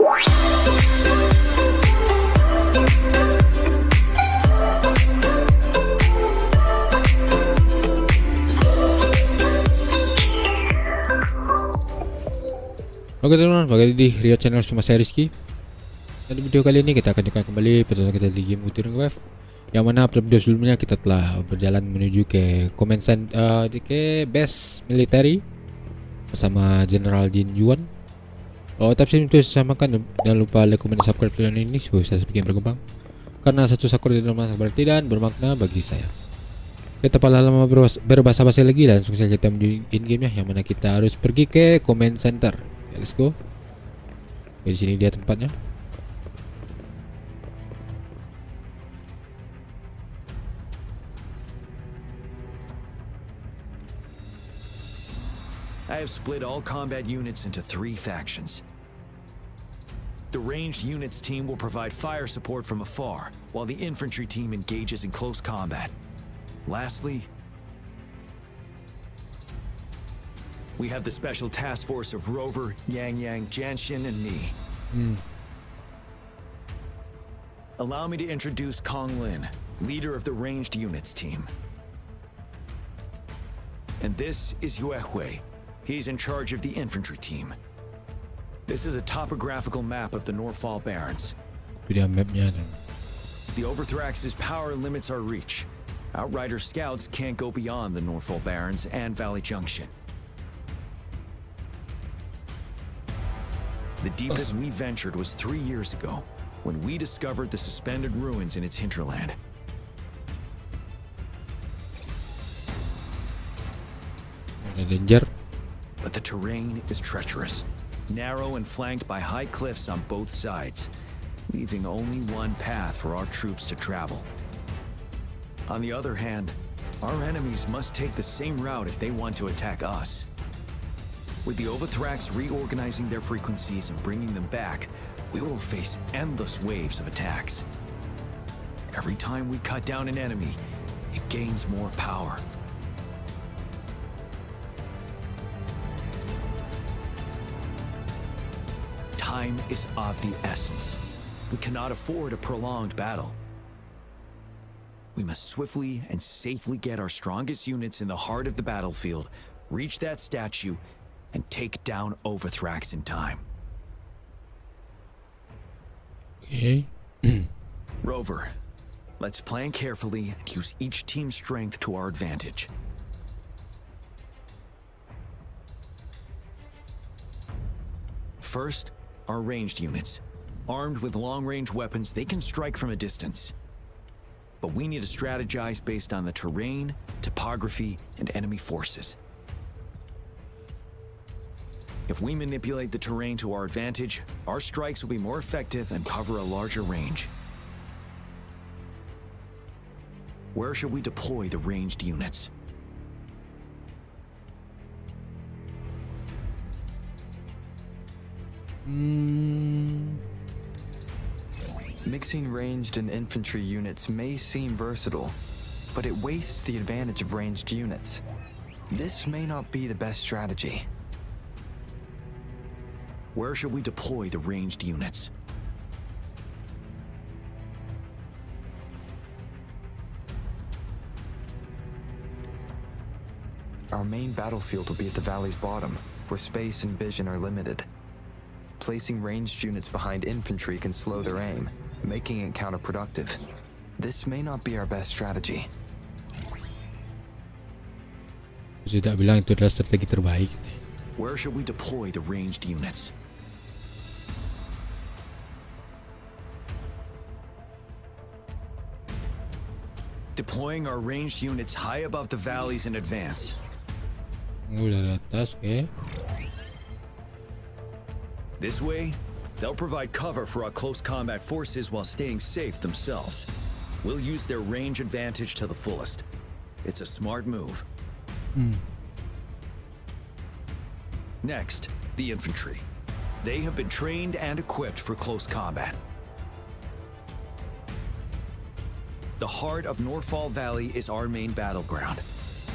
Oke teman-teman, balik di Rio Channel sama saya Rizky. Dan di video kali ini kita akan kembali perjalanan kita di game Wuthering Wave, yang mana pada video sebelumnya kita telah berjalan menuju ke ke base military bersama General Jiyan. Tapi itu samakan, jangan lupa like, comment, dan subscribe channel ini supaya saya semakin berkembang, karena satu sakura tidak berarti dan bermakna bagi saya. Kita tak lama berbahasa-basi lagi, dan langsung saja kita menuju in game ya, yang mana kita harus pergi ke command center. Let's go. Di sini dia tempatnya. I have split all combat units into 3 factions. The ranged units team will provide fire support from afar, while the infantry team engages in close combat. Lastly, we have the special task force of Rover, Yang, Janshin, and me. Allow me to introduce Kong Lin, leader of the ranged units team. And this is Yue Hui. He's in charge of the infantry team. This is a topographical map of the Norfall Barrens. The Overthrax's power limits our reach. Outrider scouts can't go beyond the Norfall Barrens and Valley Junction. The deepest we ventured was 3 years ago, when we discovered the suspended ruins in its hinterland. Danger. But the terrain is treacherous, narrow and flanked by high cliffs on both sides, leaving only one path for our troops to travel. On the other hand, our enemies must take the same route if they want to attack us. With the Overthrax reorganizing their frequencies and bringing them back, we will face endless waves of attacks. Every time we cut down an enemy, it gains more power. Time is of the essence. We cannot afford a prolonged battle. We must swiftly and safely get our strongest units in the heart of the battlefield, reach that statue, and take down Overthrax in time. Okay. Rover, let's plan carefully and use each team's strength to our advantage. First, our ranged units. Armed with long-range weapons, they can strike from a distance. But we need to strategize based on the terrain, topography, and enemy forces. If we manipulate the terrain to our advantage, our strikes will be more effective and cover a larger range. Where should we deploy the ranged units? Mixing ranged and infantry units may seem versatile, but it wastes the advantage of ranged units. This may not be the best strategy. Where should we deploy the ranged units? Our main battlefield will be at the valley's bottom, where space and vision are limited. Placing ranged units behind infantry can slow their aim, making it counterproductive. This may not be our best strategy. Saya tak bilang itu adalah strategi terbaik. Where should we deploy the ranged units? Deploying our ranged units high above the valleys in advance. Dari atas, okay. This way, they'll provide cover for our close combat forces while staying safe themselves. We'll use their range advantage to the fullest. It's a smart move. Next, the infantry. They have been trained and equipped for close combat. The heart of Norfall Valley is our main battleground,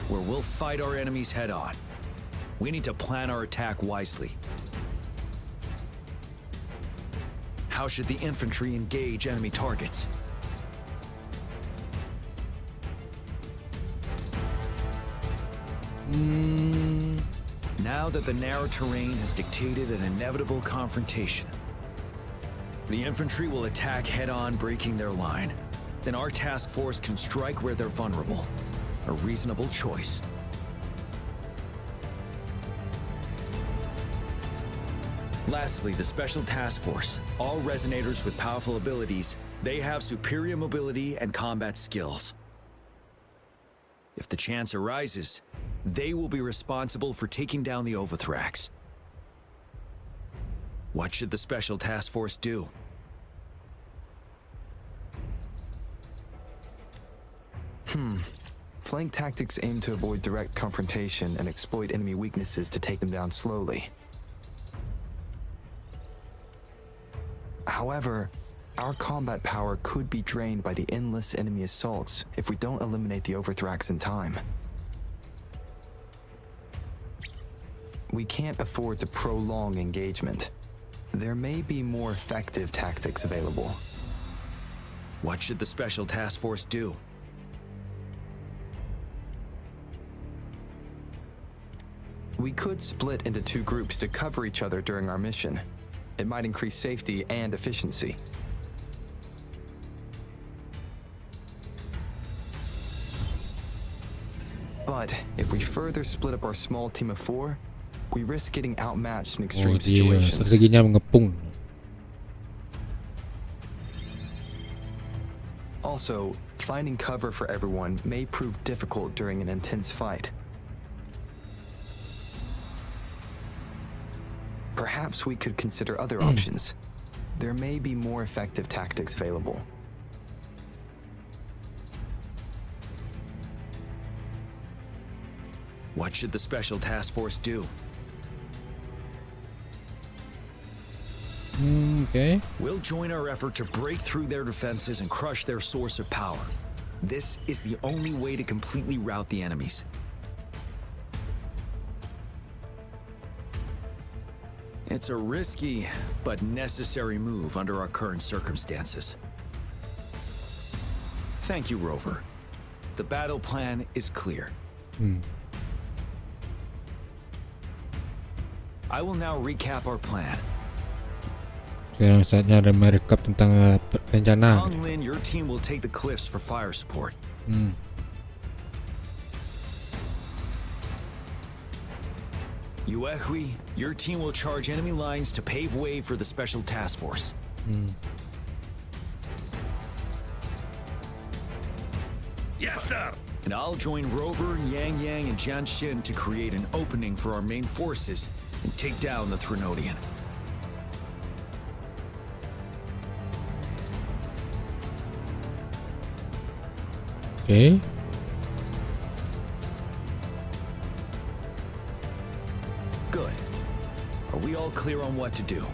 where we'll fight our enemies head-on. We need to plan our attack wisely. How should the infantry engage enemy targets? Now that the narrow terrain has dictated an inevitable confrontation, the infantry will attack head-on, breaking their line. Then our task force can strike where they're vulnerable. A reasonable choice. Lastly, the Special Task Force. All resonators with powerful abilities, they have superior mobility and combat skills. If the chance arises, they will be responsible for taking down the Overthrax. What should the Special Task Force do? Flank tactics aim to avoid direct confrontation and exploit enemy weaknesses to take them down slowly. However, our combat power could be drained by the endless enemy assaults if we don't eliminate the Overthrax in time. We can't afford to prolong engagement. There may be more effective tactics available. What should the Special Task Force do? We could split into two groups to cover each other during our mission. It might increase safety and efficiency. But if we further split up our small team of 4, we risk getting outmatched in extreme situations. Strateginya mengepung. Also, finding cover for everyone may prove difficult during an intense fight. Perhaps we could consider other options. There may be more effective tactics available. What should the Special Task Force do? Okay. We'll join our effort to break through their defenses and crush their source of power. This is the only way to completely rout the enemies. It's a risky but necessary move under our current circumstances. Thank you, Rover. The battle plan is clear. I will now recap our plan. Sekarang saatnya ada merekap tentang rencana. Hong Lin, your team will take the cliffs for fire support. Yuehui, your team will charge enemy lines to pave way for the Special Task Force. Yes, sir. And I'll join Rover, Yang Yang, and Jian Xin to create an opening for our main forces and take down the Threnodian. Okay. Good. Are we all clear on what to do?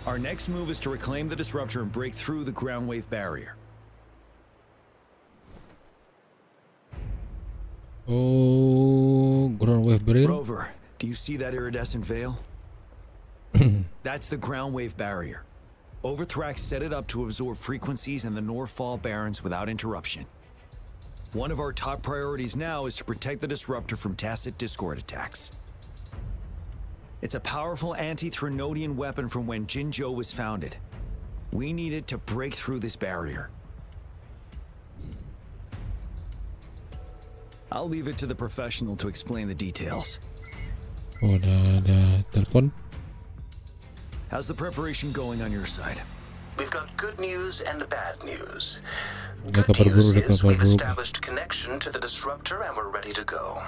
Our next move is to reclaim the disruptor and break through the ground wave barrier. Oh, ground wave barrier. Rover, do you see that iridescent veil? That's the ground wave barrier. Overthrax set it up to absorb frequencies in the Northfall Barrens without interruption. One of our top priorities now is to protect the disruptor from tacit Discord attacks. It's a powerful anti-Threnodian weapon from when Jinzhou was founded. We need it to break through this barrier. I'll leave it to the professional to explain the details. Oh, ada telepon. How's the preparation going on your side? We've got good news and bad news. Ada Good kabar news buruk, ada is kabar we've buruk. established connection to the disruptor and we're ready to go.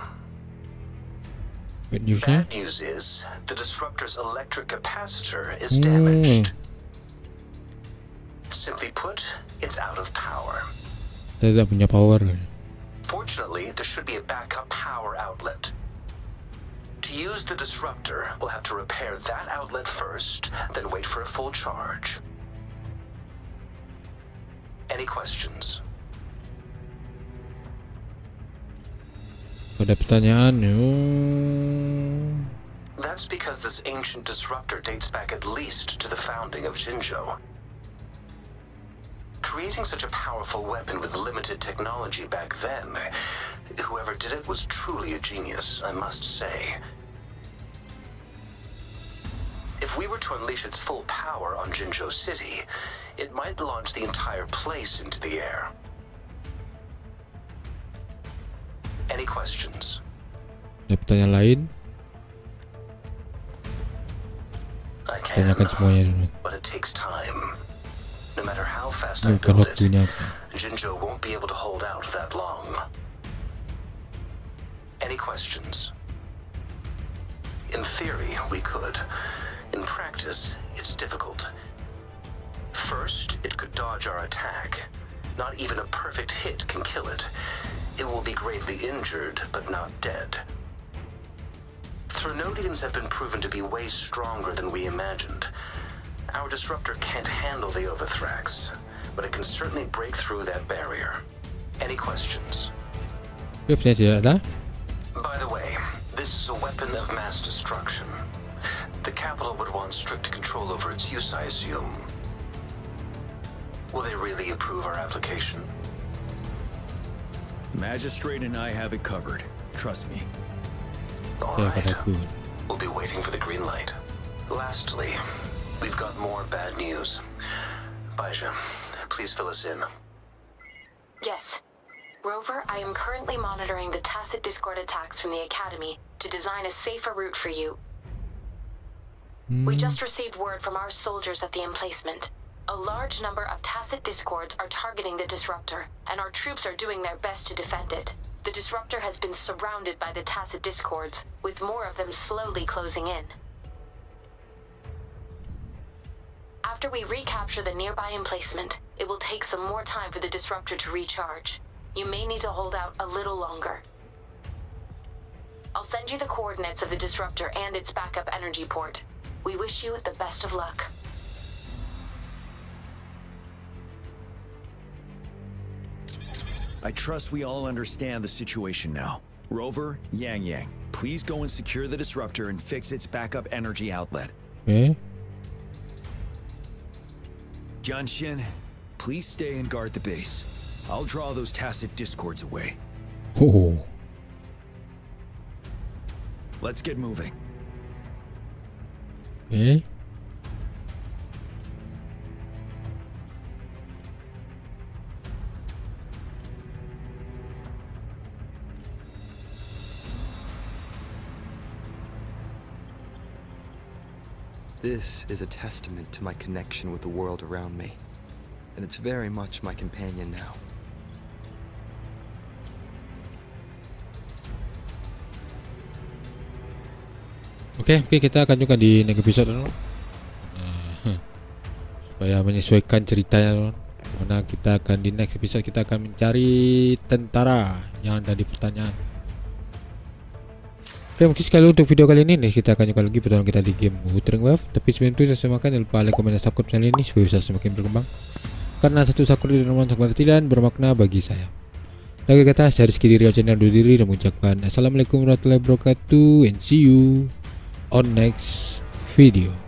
Bad newsnya. Bad news is the disruptor's electric capacitor is damaged. Simply put, it's out of power. Saya tidak punya power. Fortunately, there should be a backup power outlet. To use the disruptor, we'll have to repair that outlet first, then wait for a full charge. Any questions? Ada pertanyaan. That's because this ancient disruptor dates back at least to the founding of Jinzhou. Creating such a powerful weapon with limited technology back then, whoever did it was truly a genius, I must say. If we were to unleash its full power on Jinzhou City, it might launch the entire place into the air. Any questions? Ada pertanyaan lain? I can, Tanyakan semuanya dulu. but it takes time. No matter how fast Bukan I build it, waktunya. Jinzhou won't be able to hold out that long. Any questions? In theory, we could. In practice, it's difficult. First, it could dodge our attack. Not even a perfect hit can kill it. It will be gravely injured, but not dead. Threnodians have been proven to be way stronger than we imagined. Our disruptor can't handle the Overthrax, but it can certainly break through that barrier. Any questions? Jawabnya tidak ada. By the way, this is a weapon of mass destruction. The capital would want strict control over its use, I assume. Will they really approve our application? Magistrate and I have it covered. Trust me. All Ya, right. padaku. We'll be waiting for the green light. Lastly, we've got more bad news. Baija, please fill us in. Yes. Rover, I am currently monitoring the tacit discord attacks from the Academy to design a safer route for you. We just received word from our soldiers at the emplacement. A large number of tacit discords are targeting the disruptor, and our troops are doing their best to defend it. The disruptor has been surrounded by the tacit discords, with more of them slowly closing in. After we recapture the nearby emplacement, it will take some more time for the disruptor to recharge. You may need to hold out a little longer. I'll send you the coordinates of the disruptor and its backup energy port. We wish you the best of luck. I trust we all understand the situation now. Rover, Yang, please go and secure the disruptor and fix its backup energy outlet. Oke. Jiyan, please stay and guard the base. I'll draw those tacit discords away. Oh. Let's get moving. Oke. This is a testament to my connection with the world around me, and it's very much my companion now. Oke, kita akan juga di next episode teman. Supaya menyesuaikan ceritanya teman. Dimana kita akan di next episode kita akan mencari tentara yang ada di pertanyaan. Oke, mungkin sekali untuk video kali ini nih, kita akan juga lagi pertolongan kita di game Wuthering. Tapi sebelum itu saya semakin jangan lupa like, komen, dan subscribe channel ini supaya bisa semakin berkembang. Karena satu subscribe dan nonton berarti dan bermakna bagi saya. Lagi kata saya Rizky dari channel diri dan mengucapkan assalamualaikum warahmatullahi wabarakatuh and see you on next video.